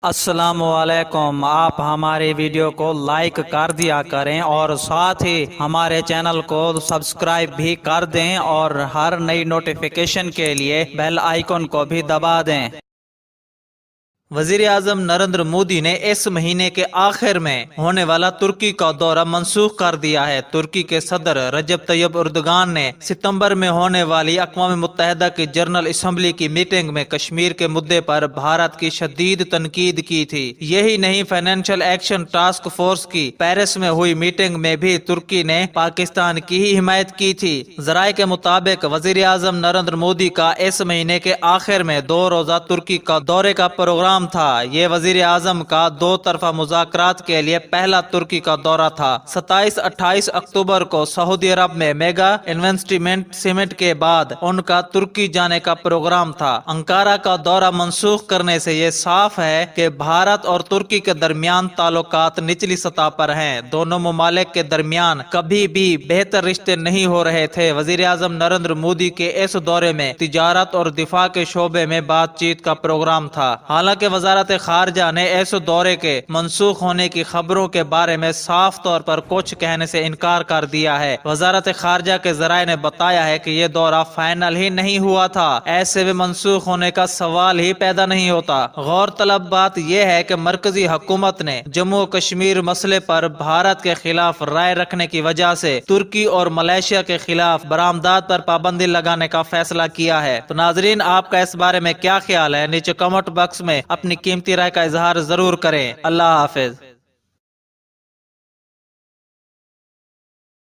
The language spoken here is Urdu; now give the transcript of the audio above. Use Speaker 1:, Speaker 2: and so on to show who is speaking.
Speaker 1: السلام علیکم۔ آپ ہمارے ویڈیو کو لائک کر دیا کریں اور ساتھ ہی ہمارے چینل کو سبسکرائب بھی کر دیں اور ہر نئی نوٹیفیکیشن کے لیے بیل آئیکن کو بھی دبا دیں۔ وزیر اعظم نریندر مودی نے اس مہینے کے آخر میں ہونے والا ترکی کا دورہ منسوخ کر دیا ہے۔ ترکی کے صدر رجب طیب اردگان نے ستمبر میں ہونے والی اقوام متحدہ کی جنرل اسمبلی کی میٹنگ میں کشمیر کے مدعے پر بھارت کی شدید تنقید کی تھی۔ یہی نہیں، فائنینشل ایکشن ٹاسک فورس کی پیرس میں ہوئی میٹنگ میں بھی ترکی نے پاکستان کی ہی حمایت کی تھی۔ ذرائع کے مطابق وزیر اعظم نریندر مودی کا اس مہینے کے آخر میں 2 روزہ ترکی کا دورے کا پروگرام تھا۔ یہ وزیر اعظم کا 2 طرفہ مذاکرات کے لیے پہلا ترکی کا دورہ تھا۔ 27-28 اکتوبر کو سعودی عرب میں میگا انویسٹمنٹ سمٹ کے بعد ان کا ترکی جانے کا پروگرام تھا۔ انقارہ کا دورہ منسوخ کرنے سے یہ صاف ہے کہ بھارت اور ترکی کے درمیان تعلقات نچلی سطح پر ہیں۔ دونوں ممالک کے درمیان کبھی بھی بہتر رشتے نہیں ہو رہے تھے۔ وزیر اعظم نریندر مودی کے اس دورے میں تجارت اور دفاع کے شعبے میں بات چیت کا پروگرام تھا۔ حالانکہ وزارت خارجہ نے اس دورے کے منسوخ ہونے کی خبروں کے بارے میں صاف طور پر کچھ کہنے سے انکار کر دیا ہے۔ وزارت خارجہ کے ذرائع نے بتایا ہے کہ یہ دورہ فائنل ہی نہیں ہوا تھا، ایسے میں منسوخ ہونے کا سوال ہی پیدا نہیں ہوتا۔ غور طلب بات یہ ہے کہ مرکزی حکومت نے جموں و کشمیر مسئلے پر بھارت کے خلاف رائے رکھنے کی وجہ سے ترکی اور ملائیشیا کے خلاف برآمدات پر پابندی لگانے کا فیصلہ کیا ہے۔ تو ناظرین، آپ کا اس بارے میں کیا خیال ہے؟ نیچے کمنٹ باکس میں اپنی قیمتی رائے کا اظہار ضرور کریں۔ اللہ حافظ۔